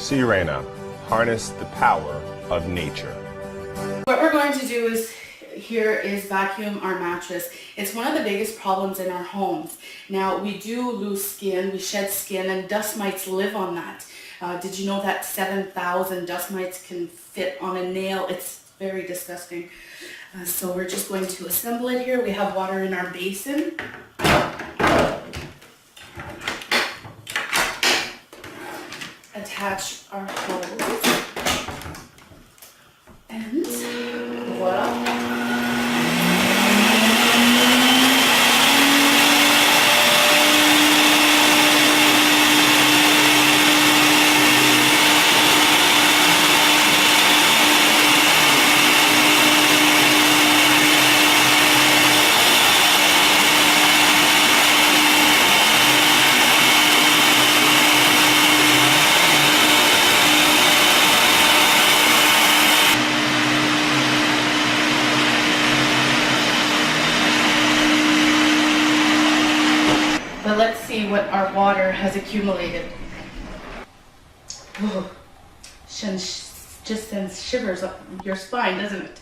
Sirena, harness the power of nature. What we're going to do here is vacuum our mattress. It's one of the biggest problems in our homes. Now, we do lose skin, we shed skin, and dust mites live on that. Did you know that 7,000 dust mites can fit on a nail? It's very disgusting. So we're just going to assemble it here. We have water in our basin. Attach our hose. And voila. But let's see what our water has accumulated. Oh, just sends shivers up your spine, doesn't it?